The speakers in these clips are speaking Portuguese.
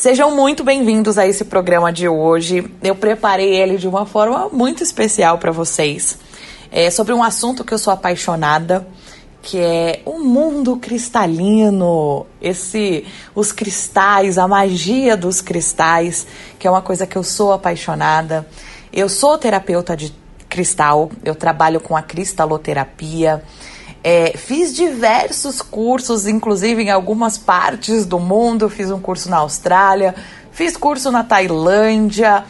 Sejam muito bem-vindos a esse programa de hoje. Eu preparei ele de uma forma muito especial para vocês. É sobre um assunto que eu sou apaixonada, que é o mundo cristalino, os cristais, a magia dos cristais, que é uma coisa que eu sou apaixonada. Eu sou terapeuta de cristal, eu trabalho com a cristaloterapia. Fiz diversos cursos, inclusive em algumas partes do mundo. Fiz um curso na Austrália, fiz curso na Tailândia,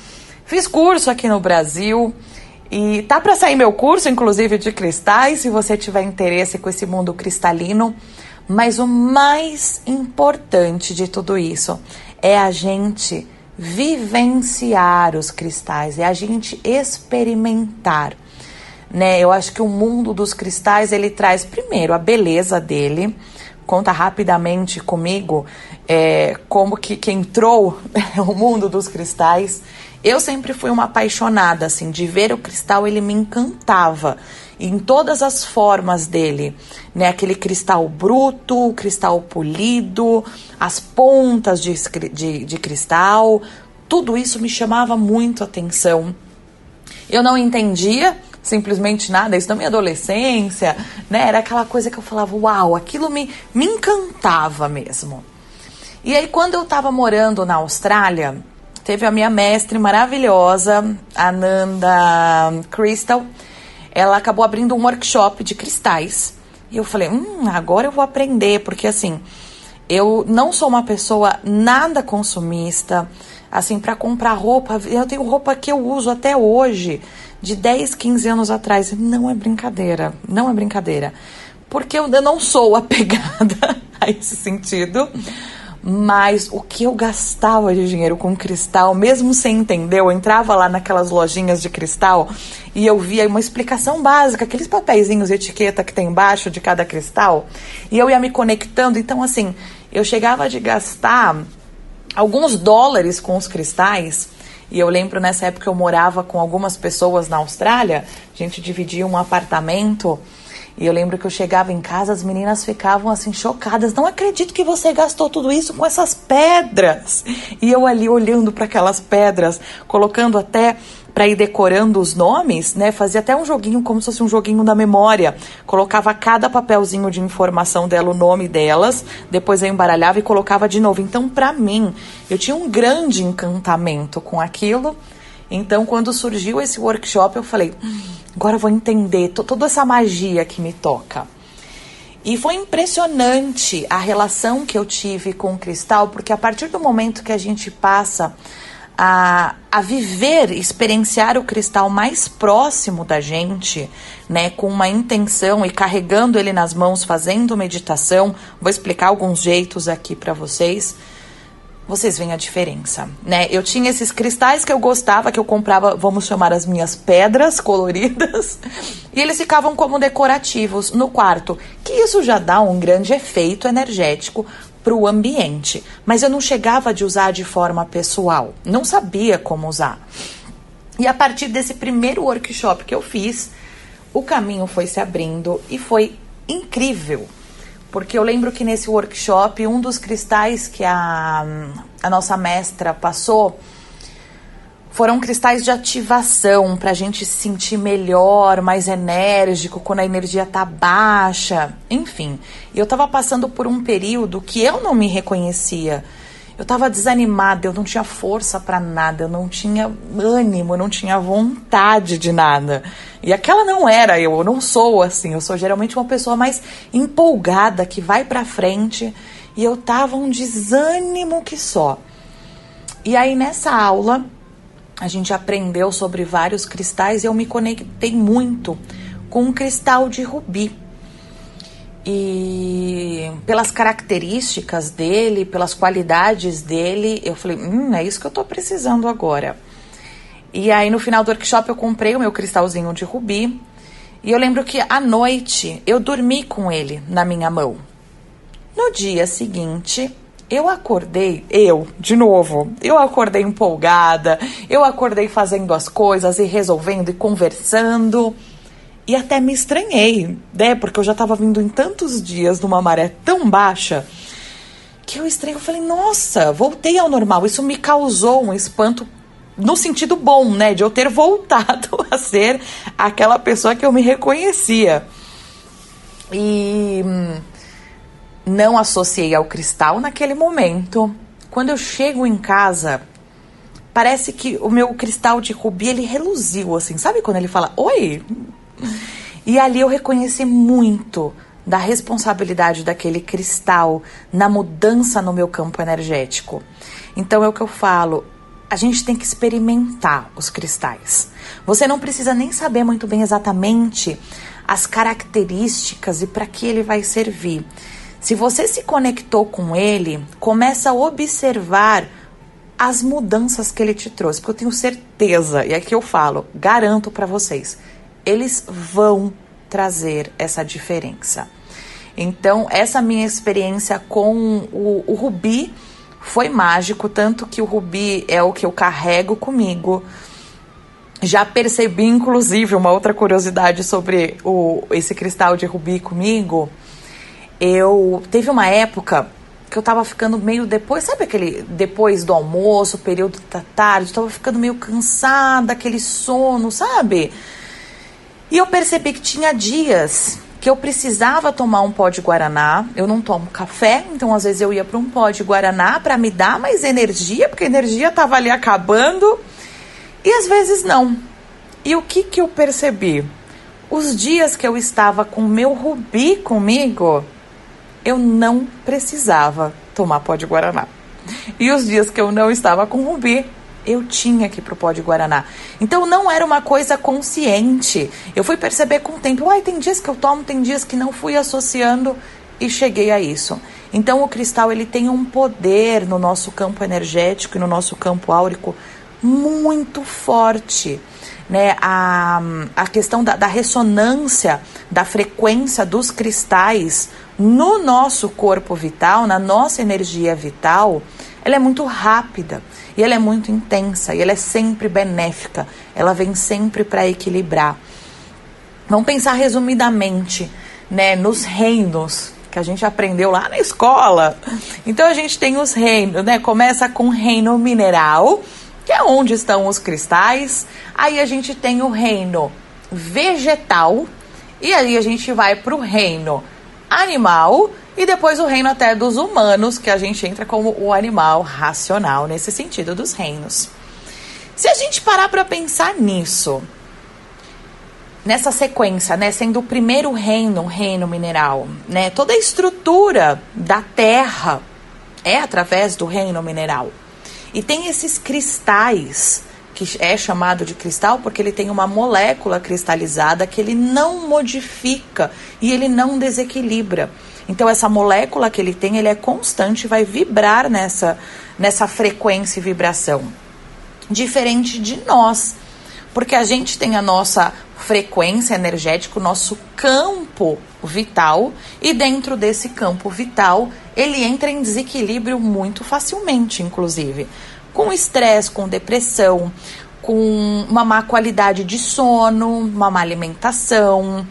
fiz curso aqui no Brasil. E tá para sair meu curso, inclusive, de cristais, se você tiver interesse com esse mundo cristalino. Mas o mais importante de tudo isso é a gente vivenciar os cristais, é a gente experimentar. Né? Eu acho que o mundo dos cristais, ele traz primeiro a beleza dele. Conta rapidamente comigo como que entrou o mundo dos cristais. Eu sempre fui uma apaixonada, assim, de ver o cristal, ele me encantava em todas as formas dele, né? Aquele cristal bruto, o cristal polido, as pontas de cristal, tudo isso me chamava muito a atenção. Eu não entendia simplesmente nada, isso na minha adolescência, né? Era aquela coisa que eu falava, uau, aquilo me encantava mesmo. E aí, quando eu estava morando na Austrália, teve a minha mestre maravilhosa, a Nanda Crystal. Ela acabou abrindo um workshop de cristais. E eu falei, agora eu vou aprender, porque assim, eu não sou uma pessoa nada consumista. Assim, para comprar roupa, eu tenho roupa que eu uso até hoje, de 10, 15 anos atrás. Não é brincadeira, não é brincadeira. Porque eu não sou apegada a esse sentido. Mas o que eu gastava de dinheiro com cristal, mesmo sem entender, eu entrava lá naquelas lojinhas de cristal e eu via uma explicação básica, aqueles papeizinhos de etiqueta que tem embaixo de cada cristal, e eu ia me conectando. Então, assim, eu chegava de gastar alguns dólares com os cristais. E eu lembro, nessa época, eu morava com algumas pessoas na Austrália, a gente dividia um apartamento. E eu lembro que eu chegava em casa, as meninas ficavam assim chocadas. Não acredito que você gastou tudo isso com essas pedras. E eu ali olhando para aquelas pedras, colocando até para ir decorando os nomes, né? Fazia até um joguinho, como se fosse um joguinho da memória. Colocava cada papelzinho de informação dela, o nome delas. Depois eu embaralhava e colocava de novo. Então, para mim, eu tinha um grande encantamento com aquilo. Então, quando surgiu esse workshop, eu falei, agora eu vou entender toda essa magia que me toca. E foi impressionante a relação que eu tive com o cristal, porque a partir do momento que a gente passa a viver, experienciar o cristal mais próximo da gente, né, com uma intenção e carregando ele nas mãos, fazendo meditação, vou explicar alguns jeitos aqui para vocês veem a diferença, né? Eu tinha esses cristais que eu gostava, que eu comprava, vamos chamar as minhas pedras coloridas, e eles ficavam como decorativos no quarto, que isso já dá um grande efeito energético para o ambiente. Mas eu não chegava de usar de forma pessoal, não sabia como usar. E a partir desse primeiro workshop que eu fiz, o caminho foi se abrindo e foi incrível. Porque eu lembro que nesse workshop, um dos cristais que a nossa mestra passou foram cristais de ativação, para a gente se sentir melhor, mais enérgico, quando a energia tá baixa, enfim. E eu tava passando por um período que eu não me reconhecia. Eu tava desanimada, eu não tinha força para nada, eu não tinha ânimo, eu não tinha vontade de nada. E aquela não era eu não sou assim, eu sou geralmente uma pessoa mais empolgada, que vai para frente, e eu tava um desânimo que só. E aí nessa aula, a gente aprendeu sobre vários cristais e eu me conectei muito com um cristal de rubi. E pelas características dele, pelas qualidades dele, eu falei, é isso que eu tô precisando agora. E aí no final do workshop eu comprei o meu cristalzinho de rubi. E eu lembro que à noite eu dormi com ele na minha mão. No dia seguinte, eu acordei empolgada, eu acordei fazendo as coisas e resolvendo e conversando. E até me estranhei, né? Porque eu já estava vindo em tantos dias numa maré tão baixa que eu estranhei, eu falei, nossa, voltei ao normal. Isso me causou um espanto no sentido bom, né? De eu ter voltado a ser aquela pessoa que eu me reconhecia. E não associei ao cristal naquele momento. Quando eu chego em casa, parece que o meu cristal de rubi, ele reluziu, assim. Sabe quando ele fala, oi? E ali eu reconheci muito da responsabilidade daquele cristal na mudança no meu campo energético. Então é o que eu falo, a gente tem que experimentar os cristais. Você não precisa nem saber muito bem exatamente as características e para que ele vai servir. Se você se conectou com ele, começa a observar as mudanças que ele te trouxe, porque eu tenho certeza, e aqui eu falo, garanto para vocês, eles vão trazer essa diferença. Então, essa minha experiência com o rubi foi mágico, tanto que o rubi é o que eu carrego comigo. Já percebi, inclusive, uma outra curiosidade sobre esse cristal de rubi comigo. Teve uma época que eu tava ficando meio depois, sabe aquele depois do almoço, período da tarde, eu tava ficando meio cansada, aquele sono, sabe? E eu percebi que tinha dias que eu precisava tomar um pó de guaraná. Eu não tomo café, então às vezes eu ia para um pó de guaraná para me dar mais energia, porque a energia tava ali acabando, e às vezes não. E o que eu percebi? Os dias que eu estava com o meu rubi comigo, eu não precisava tomar pó de guaraná. E os dias que eu não estava com rubi, eu tinha que ir pro pó de guaraná. Então não era uma coisa consciente. Eu fui perceber com o tempo, tem dias que eu tomo, tem dias que não, fui associando e cheguei a isso. Então o cristal, ele tem um poder no nosso campo energético e no nosso campo áurico muito forte, né? A questão da ressonância, da frequência dos cristais no nosso corpo vital, na nossa energia vital, ela é muito rápida e ela é muito intensa e ela é sempre benéfica, ela vem sempre para equilibrar. Vamos pensar resumidamente, né, nos reinos que a gente aprendeu lá na escola. Então a gente tem os reinos, né? Começa com o reino mineral, que é onde estão os cristais. Aí a gente tem o reino vegetal e aí a gente vai para o reino animal e depois o reino até dos humanos, que a gente entra como o animal racional nesse sentido dos reinos. Se a gente parar para pensar nisso, nessa sequência, né, sendo o primeiro reino, o reino mineral, né, toda a estrutura da Terra é através do reino mineral. E tem esses cristais, que é chamado de cristal porque ele tem uma molécula cristalizada que ele não modifica e ele não desequilibra. Então essa molécula que ele tem, ele é constante, vai vibrar nessa frequência e vibração. Diferente de nós, porque a gente tem a nossa frequência energética, o nosso campo vital, e dentro desse campo vital, ele entra em desequilíbrio muito facilmente, inclusive. Com estresse, com depressão, com uma má qualidade de sono, uma má alimentação,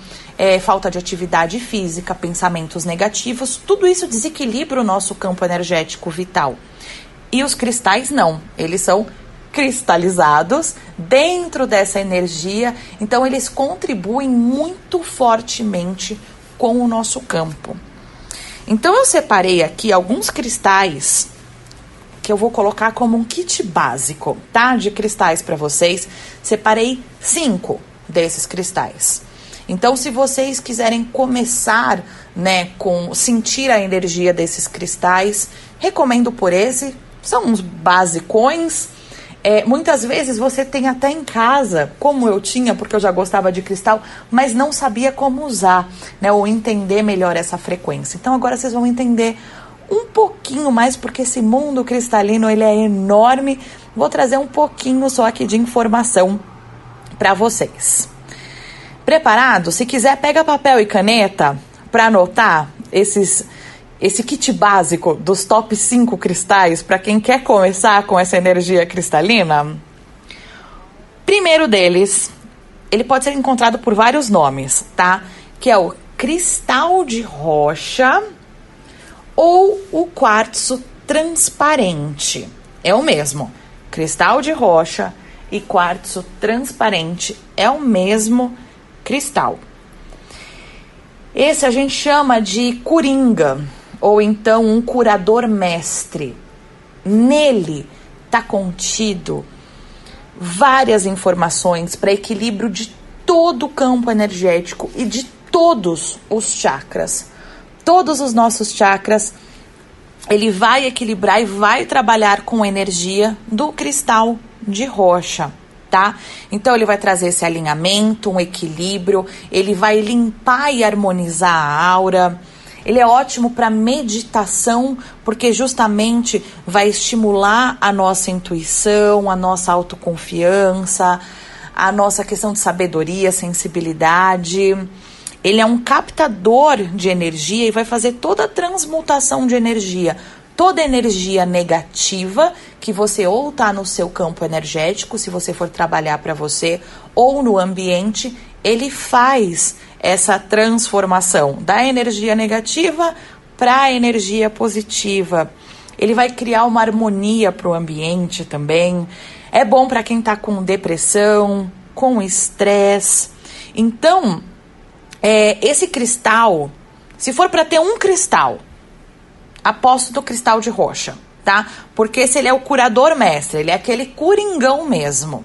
falta de atividade física, pensamentos negativos, tudo isso desequilibra o nosso campo energético vital. E os cristais não, eles são cristalizados dentro dessa energia, então eles contribuem muito fortemente com o nosso campo. Então eu separei aqui alguns cristais que eu vou colocar como um kit básico, tá? De cristais para vocês. Separei 5 desses cristais. Então, se vocês quiserem começar, né, com sentir a energia desses cristais, recomendo por esse. São uns basicões. Muitas vezes você tem até em casa, como eu tinha, porque eu já gostava de cristal, mas não sabia como usar, né, ou entender melhor essa frequência. Então, agora vocês vão entender um pouquinho mais, porque esse mundo cristalino, ele é enorme. Vou trazer um pouquinho só aqui de informação para vocês. Preparado? Se quiser, pega papel e caneta para anotar esse kit básico dos top 5 cristais para quem quer começar com essa energia cristalina. Primeiro deles, ele pode ser encontrado por vários nomes, tá? Que é o cristal de rocha ou o quartzo transparente. É o mesmo. Cristal de rocha e quartzo transparente é o mesmo cristal. Esse a gente chama de coringa, ou então um curador mestre. Nele está contido várias informações para equilíbrio de todo o campo energético e de todos os chakras. Todos os nossos chakras, ele vai equilibrar e vai trabalhar com a energia do cristal de rocha, tá? Então ele vai trazer esse alinhamento, um equilíbrio, ele vai limpar e harmonizar a aura. Ele é ótimo para meditação, porque justamente vai estimular a nossa intuição, a nossa autoconfiança, a nossa questão de sabedoria, sensibilidade. Ele é um captador de energia e vai fazer toda a transmutação de energia. Toda energia negativa que você ou está no seu campo energético, se você for trabalhar para você, ou no ambiente, ele faz essa transformação da energia negativa para a energia positiva. Ele vai criar uma harmonia para o ambiente também. É bom para quem está com depressão, com estresse. Então, esse cristal, se for para ter um cristal, aposto do cristal de rocha, tá? Porque esse ele é o curador mestre, ele é aquele coringão mesmo.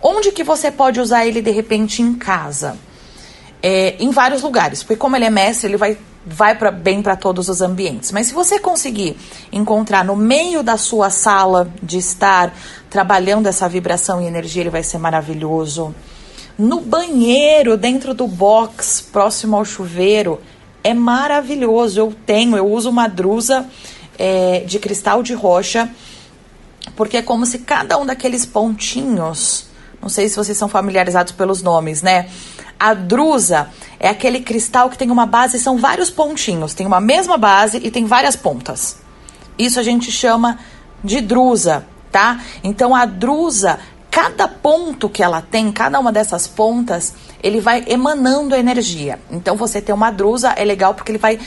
Onde que você pode usar ele de repente em casa? Em vários lugares, porque como ele é mestre, ele vai bem para todos os ambientes. Mas se você conseguir encontrar no meio da sua sala de estar, trabalhando essa vibração e energia, ele vai ser maravilhoso. No banheiro, dentro do box, próximo ao chuveiro, é maravilhoso. Eu uso uma drusa de cristal de rocha, porque é como se cada um daqueles pontinhos, não sei se vocês são familiarizados pelos nomes, né? A drusa é aquele cristal que tem uma base, são vários pontinhos, tem uma mesma base e tem várias pontas. Isso a gente chama de drusa, tá? Então a drusa, cada ponto que ela tem, cada uma dessas pontas, ele vai emanando energia. Então você ter uma drusa é legal porque ele vai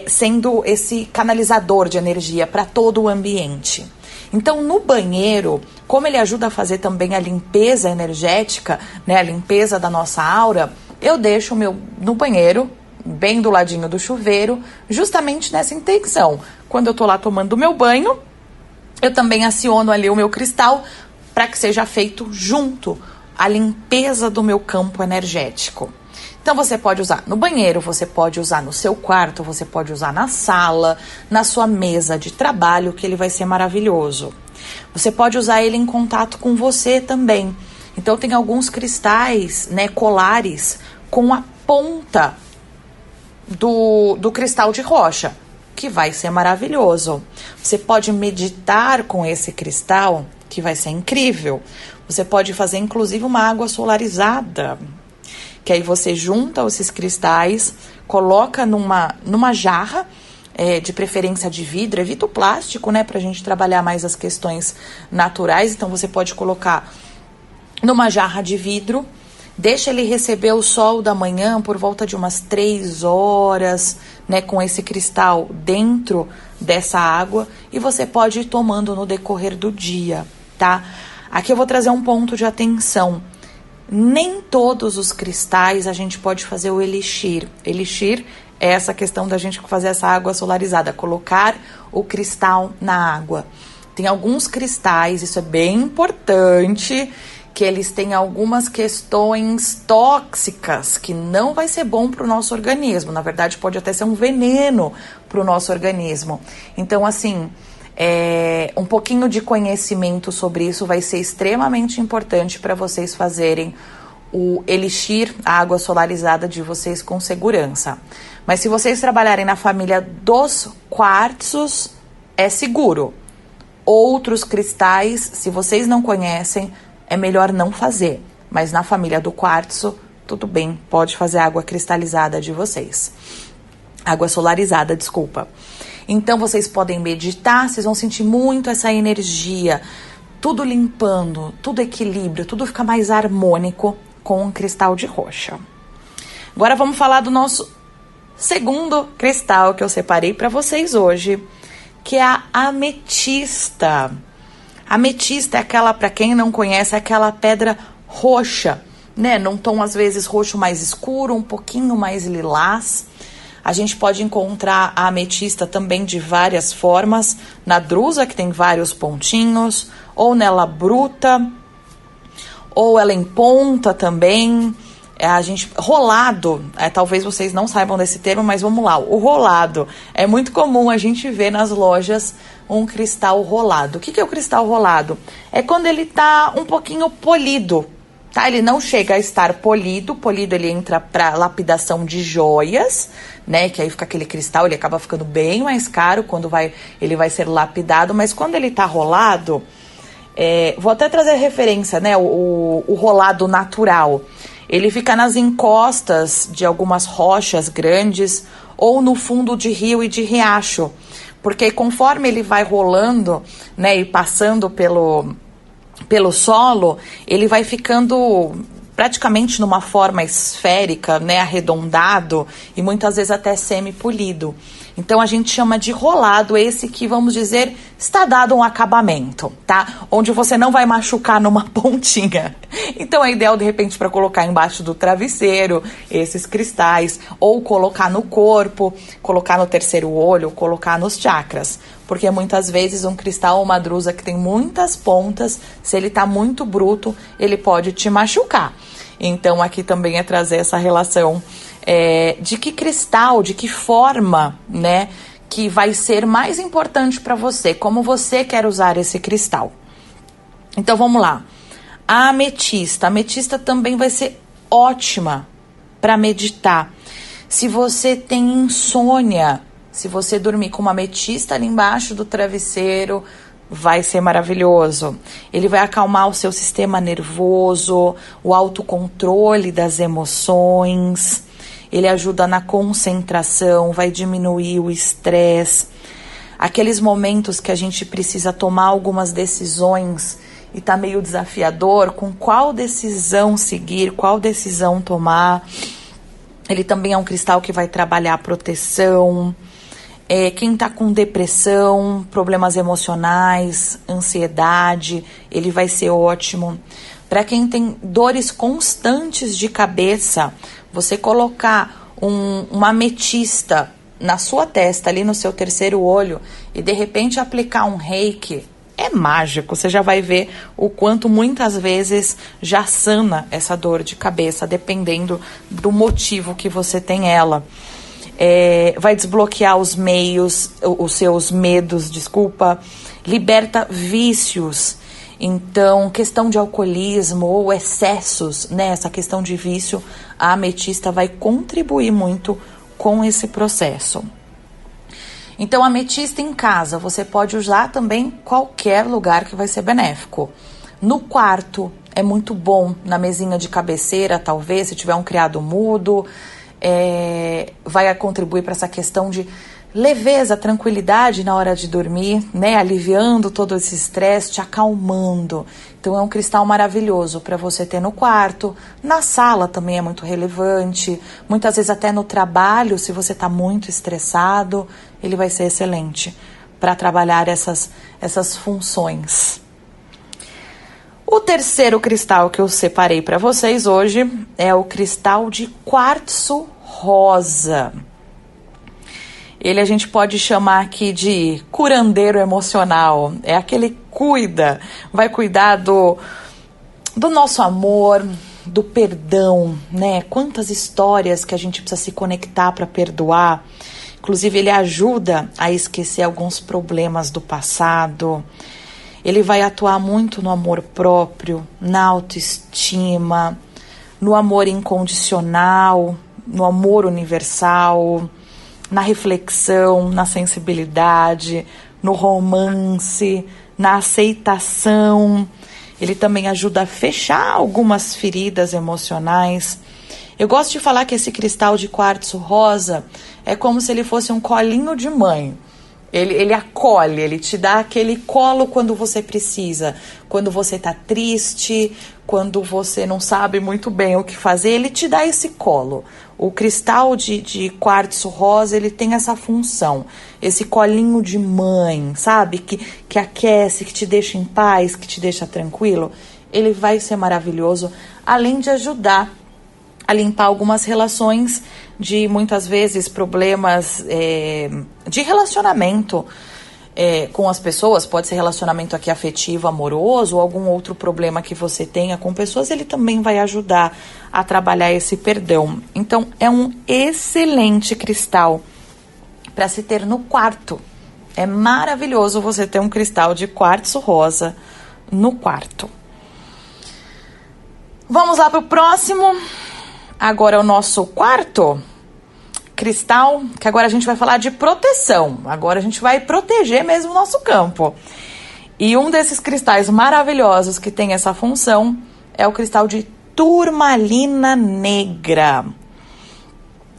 sendo esse canalizador de energia para todo o ambiente. Então, no banheiro, como ele ajuda a fazer também a limpeza energética, né, a limpeza da nossa aura, eu deixo o meu no banheiro, bem do ladinho do chuveiro, justamente nessa intenção. Quando eu tô lá tomando o meu banho, eu também aciono ali o meu cristal para que seja feito junto a limpeza do meu campo energético. Então você pode usar no banheiro, você pode usar no seu quarto, você pode usar na sala, na sua mesa de trabalho, que ele vai ser maravilhoso. Você pode usar ele em contato com você também. Então tem alguns cristais, né, colares com a ponta do cristal de rocha, que vai ser maravilhoso. Você pode meditar com esse cristal, que vai ser incrível. Você pode fazer inclusive uma água solarizada, que aí você junta esses cristais, coloca numa jarra, de preferência de vidro, evita o plástico, né, pra gente trabalhar mais as questões naturais. Então você pode colocar numa jarra de vidro, deixa ele receber o sol da manhã por volta de umas 3 horas, né, com esse cristal dentro dessa água, e você pode ir tomando no decorrer do dia, tá? Aqui eu vou trazer um ponto de atenção. Nem todos os cristais a gente pode fazer o elixir. Elixir é essa questão da gente fazer essa água solarizada, colocar o cristal na água. Tem alguns cristais, isso é bem importante, que eles têm algumas questões tóxicas, que não vai ser bom para o nosso organismo. Na verdade, pode até ser um veneno para o nosso organismo. Então, assim, um pouquinho de conhecimento sobre isso vai ser extremamente importante para vocês fazerem o elixir, a água solarizada de vocês com segurança. Mas se vocês trabalharem na família dos quartzos, é seguro. Outros cristais, se vocês não conhecem, é melhor não fazer. Mas na família do quartzo, tudo bem, pode fazer a água cristalizada de vocês. Água solarizada, desculpa. Então vocês podem meditar, vocês vão sentir muito essa energia, tudo limpando, tudo equilíbrio, tudo fica mais harmônico com um cristal de rocha. Agora vamos falar do nosso segundo cristal que eu separei para vocês hoje, que é a ametista. A ametista é aquela, para quem não conhece, é aquela pedra roxa, né? Num tom às vezes roxo mais escuro, um pouquinho mais lilás. A gente pode encontrar a ametista também de várias formas, na drusa, que tem vários pontinhos, ou nela bruta, ou ela em ponta também. Rolado, talvez vocês não saibam desse termo, mas vamos lá. O rolado, é muito comum a gente ver nas lojas um cristal rolado. O que é o cristal rolado? É quando ele tá um pouquinho polido, tá? Ele não chega a estar polido. Polido, ele entra para lapidação de joias, né? Que aí fica aquele cristal, ele acaba ficando bem mais caro quando ele vai ser lapidado. Mas quando ele tá rolado, vou até trazer referência, né? O rolado natural. Ele fica nas encostas de algumas rochas grandes ou no fundo de rio e de riacho. Porque conforme ele vai rolando, né, e passando pelo solo, ele vai ficando praticamente numa forma esférica, né, arredondado e muitas vezes até semi-polido. Então a gente chama de rolado esse que, vamos dizer, está dado um acabamento, tá? Onde você não vai machucar numa pontinha. Então é ideal, de repente, para colocar embaixo do travesseiro esses cristais, ou colocar no corpo, colocar no terceiro olho, colocar nos chakras. Porque muitas vezes um cristal ou uma drusa que tem muitas pontas, se ele tá muito bruto, ele pode te machucar. Então aqui também é trazer essa relação de que cristal, de que forma, né, que vai ser mais importante para você, como você quer usar esse cristal. Então vamos lá. A ametista também vai ser ótima para meditar. Se você tem insônia, se você dormir com uma ametista ali embaixo do travesseiro, vai ser maravilhoso. Ele vai acalmar o seu sistema nervoso, o autocontrole das emoções. Ele ajuda na concentração, vai diminuir o estresse. Aqueles momentos que a gente precisa tomar algumas decisões e tá meio desafiador, com qual decisão seguir, qual decisão tomar. Ele também é um cristal que vai trabalhar a proteção. Quem tá com depressão, problemas emocionais, ansiedade, ele vai ser ótimo. Para quem tem dores constantes de cabeça, você colocar uma ametista na sua testa, ali no seu terceiro olho, e de repente aplicar um reiki, é mágico. Você já vai ver o quanto muitas vezes já sana essa dor de cabeça, dependendo do motivo que você tem ela. Vai desbloquear os seus medos, liberta vícios. Então, questão de alcoolismo ou excessos, né? Essa questão de vício, a ametista vai contribuir muito com esse processo. Então, a ametista em casa, você pode usar também em qualquer lugar que vai ser benéfico. No quarto, é muito bom, na mesinha de cabeceira, talvez, se tiver um criado mudo, vai contribuir para essa questão de leveza, tranquilidade na hora de dormir, né? Aliviando todo esse estresse, te acalmando. Então é um cristal maravilhoso para você ter no quarto. Na sala também é muito relevante. Muitas vezes até no trabalho, se você está muito estressado, ele vai ser excelente para trabalhar essas funções. O terceiro cristal que eu separei para vocês hoje é o cristal de quartzo rosa. Ele a gente pode chamar aqui de curandeiro emocional. É aquele que vai cuidar do nosso amor, do perdão, né? Quantas histórias que a gente precisa se conectar para perdoar. Inclusive, ele ajuda a esquecer alguns problemas do passado. Ele vai atuar muito no amor próprio, na autoestima, no amor incondicional, no amor universal, na reflexão, na sensibilidade, no romance, na aceitação. Ele também ajuda a fechar algumas feridas emocionais. Eu gosto de falar que esse cristal de quartzo rosa é como se ele fosse um colinho de mãe. Ele acolhe, ele te dá aquele colo quando você precisa. Quando você tá triste, quando você não sabe muito bem o que fazer, ele te dá esse colo. O cristal de quartzo rosa, ele tem essa função. Esse colinho de mãe, sabe? Que aquece, que te deixa em paz, que te deixa tranquilo. Ele vai ser maravilhoso, além de ajudar a limpar algumas relações de, muitas vezes, problemas de relacionamento com as pessoas. Pode ser relacionamento aqui afetivo, amoroso, ou algum outro problema que você tenha com pessoas. Ele também vai ajudar a trabalhar esse perdão. Então, é um excelente cristal para se ter no quarto. É maravilhoso você ter um cristal de quartzo rosa no quarto. Vamos lá para o próximo. Agora o nosso quarto cristal, que agora a gente vai falar de proteção. Agora a gente vai proteger mesmo o nosso campo. E um desses cristais maravilhosos que tem essa função é o cristal de turmalina negra.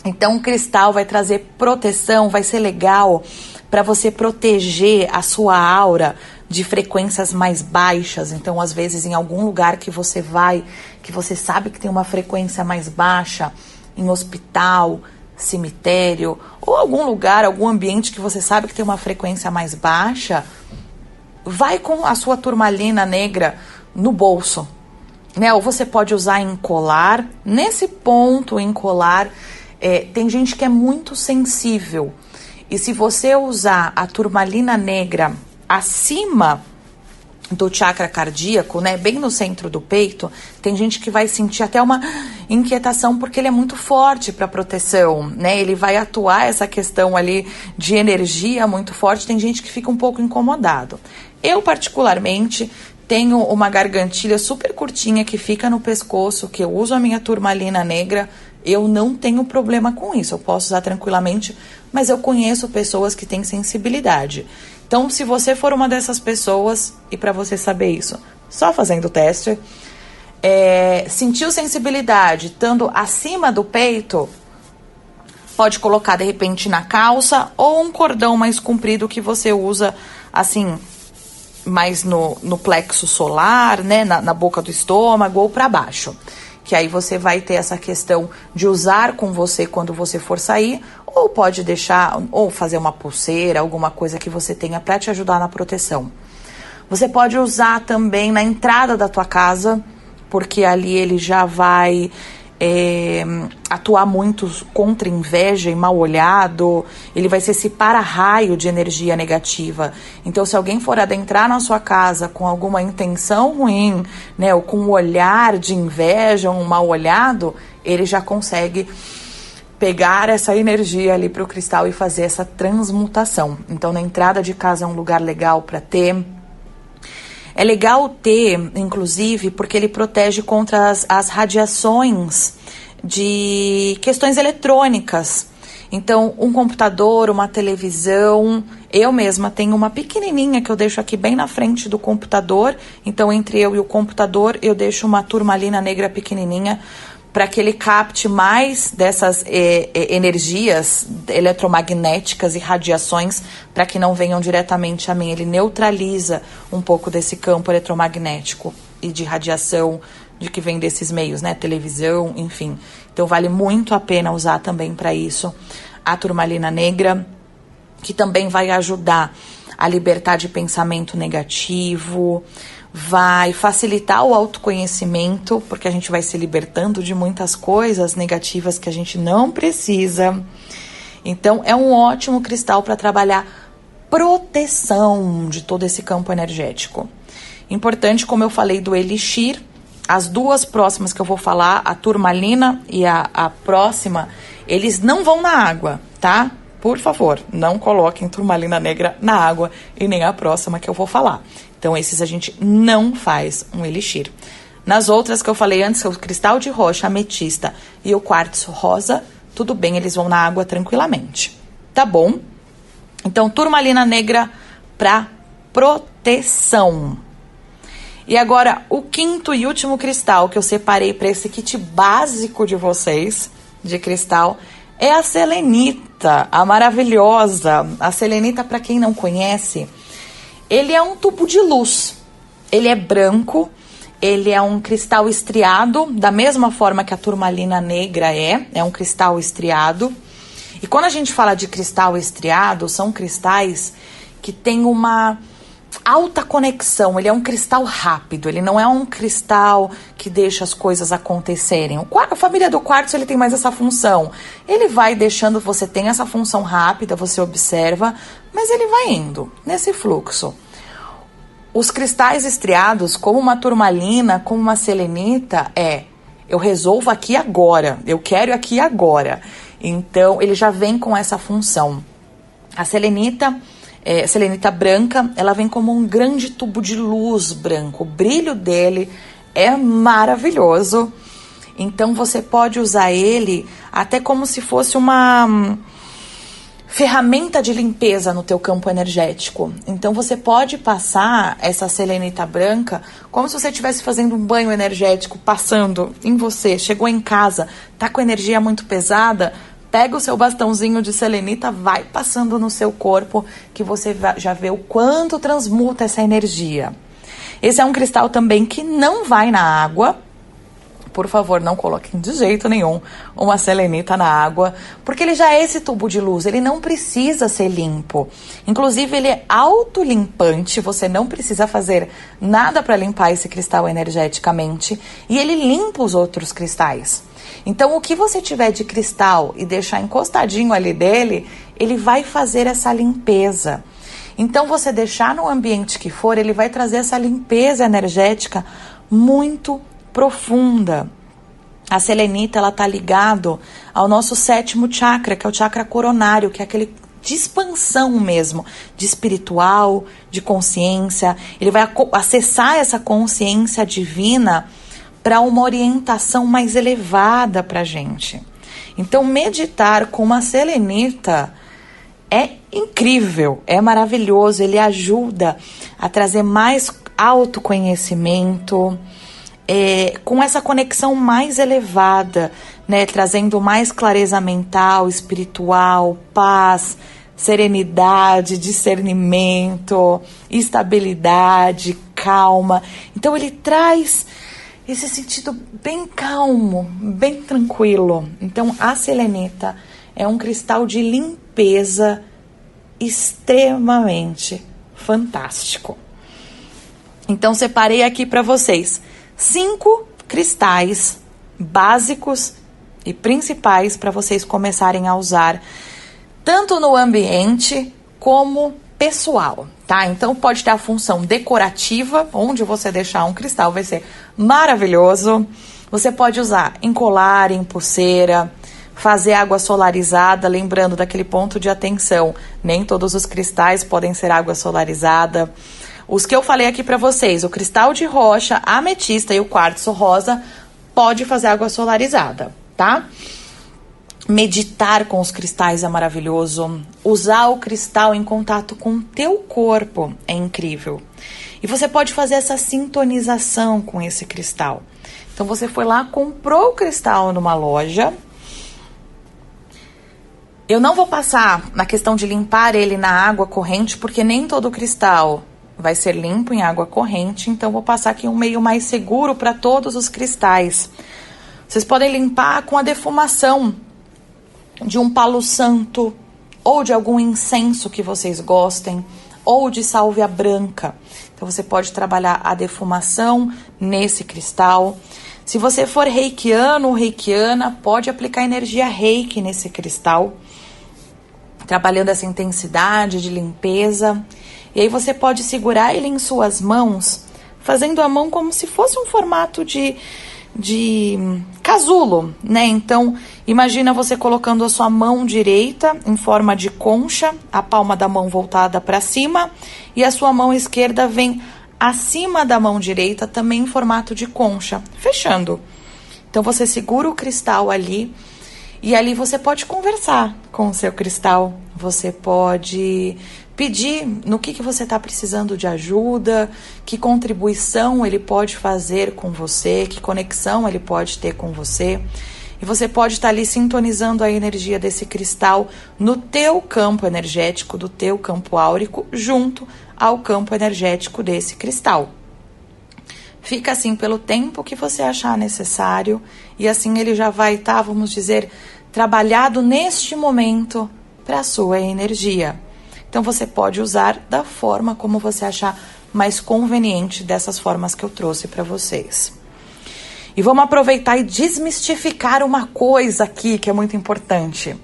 Então o cristal vai trazer proteção, vai ser legal para você proteger a sua aura de frequências mais baixas. Então, às vezes, em algum lugar que você vai, que você sabe que tem uma frequência mais baixa, em hospital, cemitério, ou algum lugar, algum ambiente que você sabe que tem uma frequência mais baixa, vai com a sua turmalina negra no bolso, né? Ou você pode usar em colar. Nesse ponto, em colar, tem gente que é muito sensível. E se você usar a turmalina negra acima do chakra cardíaco, né, bem no centro do peito, tem gente que vai sentir até uma inquietação porque ele é muito forte para proteção, né? Ele vai atuar essa questão ali de energia muito forte. Tem gente que fica um pouco incomodado. Eu, particularmente, tenho uma gargantilha super curtinha que fica no pescoço, que eu uso a minha turmalina negra. Eu não tenho problema com isso, eu posso usar tranquilamente, mas eu conheço pessoas que têm sensibilidade. Então, se você for uma dessas pessoas, e para você saber isso, só fazendo o teste, sentiu sensibilidade estando acima do peito, pode colocar de repente na calça ou um cordão mais comprido que você usa assim, mais no plexo solar, né, na boca do estômago ou para baixo. Que aí você vai ter essa questão de usar com você quando você for sair, ou pode deixar, ou fazer uma pulseira, alguma coisa que você tenha para te ajudar na proteção. Você pode usar também na entrada da tua casa, porque ali ele já vai atuar muito contra inveja e mal olhado. Ele vai ser esse para-raio de energia negativa. Então, se alguém for adentrar na sua casa com alguma intenção ruim, né, ou com um olhar de inveja, um mal olhado, ele já consegue pegar essa energia ali para o cristal e fazer essa transmutação. Então, na entrada de casa é um lugar legal para ter. É legal ter, inclusive, porque ele protege contra as radiações de questões eletrônicas. Então, um computador, uma televisão. Eu mesma tenho uma pequenininha que eu deixo aqui bem na frente do computador. Então, entre eu e o computador, eu deixo uma turmalina negra pequenininha para que ele capte mais dessas energias eletromagnéticas e radiações para que não venham diretamente a mim. Ele neutraliza um pouco desse campo eletromagnético e de radiação de que vem desses meios, né? Televisão, enfim. Então vale muito a pena usar também para isso a turmalina negra, que também vai ajudar a libertar de pensamento negativo, vai facilitar o autoconhecimento, porque a gente vai se libertando de muitas coisas negativas que a gente não precisa. Então, é um ótimo cristal para trabalhar proteção de todo esse campo energético. Importante, como eu falei do elixir, as duas próximas que eu vou falar, a turmalina e a próxima, eles não vão na água, tá? Por favor, não coloquem turmalina negra na água e nem a próxima que eu vou falar. Então, esses a gente não faz um elixir. Nas outras que eu falei antes, o cristal de rocha, ametista e o quartzo rosa, tudo bem, eles vão na água tranquilamente. Tá bom? Então, turmalina negra para proteção. E agora, o quinto e último cristal que eu separei para esse kit básico de vocês, de cristal, é a selenita, a maravilhosa. A selenita, para quem não conhece, ele é um tubo de luz. Ele é branco, ele é um cristal estriado, da mesma forma que a turmalina negra é um cristal estriado. E quando a gente fala de cristal estriado, são cristais que têm uma alta conexão, ele é um cristal rápido, ele não é um cristal que deixa as coisas acontecerem. A família do quartzo, ele tem mais essa função. Ele vai deixando, você tem essa função rápida, você observa, mas ele vai indo nesse fluxo. Os cristais estriados, como uma turmalina, como uma selenita, eu resolvo aqui agora, eu quero aqui agora. Então, ele já vem com essa função. A selenita branca, ela vem como um grande tubo de luz branco. O brilho dele é maravilhoso. Então, você pode usar ele até como se fosse uma ferramenta de limpeza no teu campo energético. Então, você pode passar essa selenita branca como se você estivesse fazendo um banho energético, passando em você. Chegou em casa, tá com energia muito pesada, pega o seu bastãozinho de selenita, vai passando no seu corpo, que você já vê o quanto transmuta essa energia. Esse é um cristal também que não vai na água. Por favor, não coloquem de jeito nenhum uma selenita na água, porque ele já é esse tubo de luz, ele não precisa ser limpo. Inclusive, ele é autolimpante, você não precisa fazer nada para limpar esse cristal energeticamente, e ele limpa os outros cristais. Então, o que você tiver de cristal e deixar encostadinho ali dele, ele vai fazer essa limpeza. Então, você deixar no ambiente que for, ele vai trazer essa limpeza energética muito profunda. A selenita, ela tá ligado ao nosso 7º chakra, que é o chakra coronário, que é aquele de expansão mesmo, de espiritual, de consciência. Ele vai acessar essa consciência divina para uma orientação mais elevada para a gente. Então, meditar com uma selenita é incrível, é maravilhoso. Ele ajuda a trazer mais autoconhecimento, com essa conexão mais elevada, né? Trazendo mais clareza mental, espiritual, paz, serenidade, discernimento, estabilidade, calma. Então, ele traz esse sentido bem calmo, bem tranquilo. Então, a selenita é um cristal de limpeza extremamente fantástico. Então, separei aqui para vocês 5 cristais básicos e principais para vocês começarem a usar, tanto no ambiente como pessoal, tá? Então pode ter a função decorativa, onde você deixar um cristal vai ser maravilhoso. Você pode usar em colar, em pulseira, fazer água solarizada, lembrando daquele ponto de atenção, nem todos os cristais podem ser água solarizada. Os que eu falei aqui para vocês, o cristal de rocha, a ametista e o quartzo rosa, pode fazer água solarizada, tá? Meditar com os cristais é maravilhoso. Usar o cristal em contato com o teu corpo é incrível. E você pode fazer essa sintonização com esse cristal. Então, você foi lá, comprou o cristal numa loja. Eu não vou passar na questão de limpar ele na água corrente, porque nem todo cristal vai ser limpo em água corrente, então vou passar aqui um meio mais seguro para todos os cristais. Vocês podem limpar com a defumação de um palo santo, ou de algum incenso que vocês gostem, ou de sálvia branca. Então você pode trabalhar a defumação nesse cristal. Se você for reikiano ou reikiana, pode aplicar energia reiki nesse cristal, trabalhando essa intensidade de limpeza. E aí você pode segurar ele em suas mãos, fazendo a mão como se fosse um formato de casulo, né? Então, imagina você colocando a sua mão direita em forma de concha, a palma da mão voltada para cima, e a sua mão esquerda vem acima da mão direita, também em formato de concha, fechando. Então, você segura o cristal ali, e ali você pode conversar com o seu cristal, você pode pedir no que você está precisando de ajuda, que contribuição ele pode fazer com você, que conexão ele pode ter com você. e você pode estar ali sintonizando a energia desse cristal no teu campo energético, do teu campo áurico, junto ao campo energético desse cristal. Fica assim pelo tempo que você achar necessário e assim ele já vai estar, vamos dizer, trabalhado neste momento para a sua energia. Então você pode usar da forma como você achar mais conveniente dessas formas que eu trouxe para vocês. E vamos aproveitar e desmistificar uma coisa aqui que é muito importante.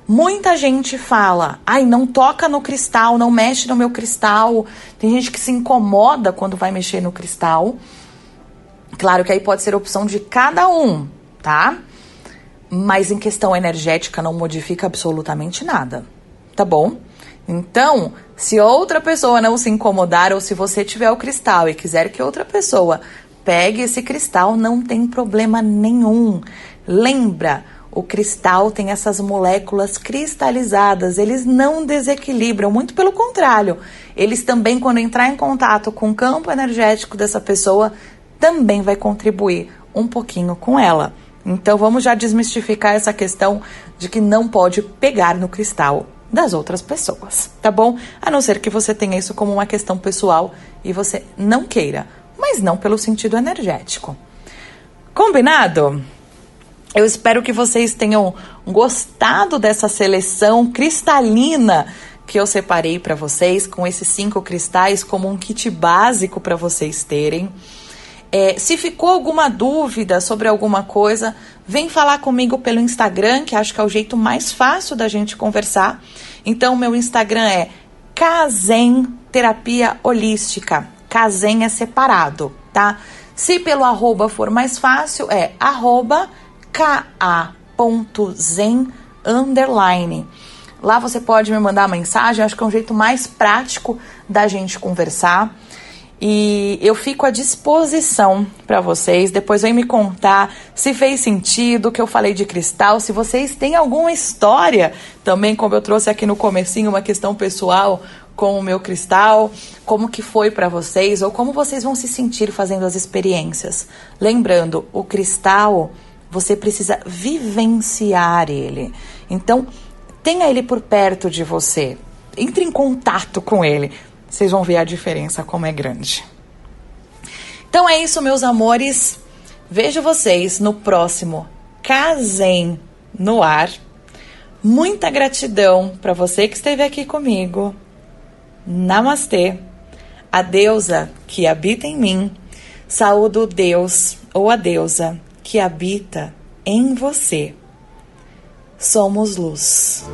Muita gente fala, ai, não toca no cristal, não mexe no meu cristal. Tem gente que se incomoda quando vai mexer no cristal. Claro que aí pode ser opção de cada um, tá? Mas em questão energética não modifica absolutamente nada, tá bom? Então, se outra pessoa não se incomodar ou se você tiver o cristal e quiser que outra pessoa pegue esse cristal, não tem problema nenhum. Lembra, o cristal tem essas moléculas cristalizadas, eles não desequilibram, muito pelo contrário. Eles também, quando entrar em contato com o campo energético dessa pessoa, também vai contribuir um pouquinho com ela. Então vamos já desmistificar essa questão de que não pode pegar no cristal das outras pessoas, tá bom? A não ser que você tenha isso como uma questão pessoal e você não queira, mas não pelo sentido energético. Combinado? Eu espero que vocês tenham gostado dessa seleção cristalina que eu separei para vocês, com esses 5 cristais como um kit básico para vocês terem. Se ficou alguma dúvida sobre alguma coisa, vem falar comigo pelo Instagram, que acho que é o jeito mais fácil da gente conversar. Então, meu Instagram é Kazen Terapia Holística. Kazen é separado, tá? Se pelo @ for mais fácil, é @ka.zen_. Lá você pode me mandar mensagem, acho que é um jeito mais prático da gente conversar. E eu fico à disposição para vocês. Depois vem me contar se fez sentido o que eu falei de cristal. Se vocês têm alguma história também, como eu trouxe aqui no comecinho, uma questão pessoal com o meu cristal, como que foi para vocês ou como vocês vão se sentir fazendo as experiências. Lembrando, o cristal, você precisa vivenciar ele. Então, tenha ele por perto de você. Entre em contato com ele. Vocês vão ver a diferença como é grande. Então é isso, meus amores. Vejo vocês no próximo Kazen no Ar. Muita gratidão para você que esteve aqui comigo. Namastê. A deusa que habita em mim. Saúdo o Deus ou a deusa que habita em você. Somos luz.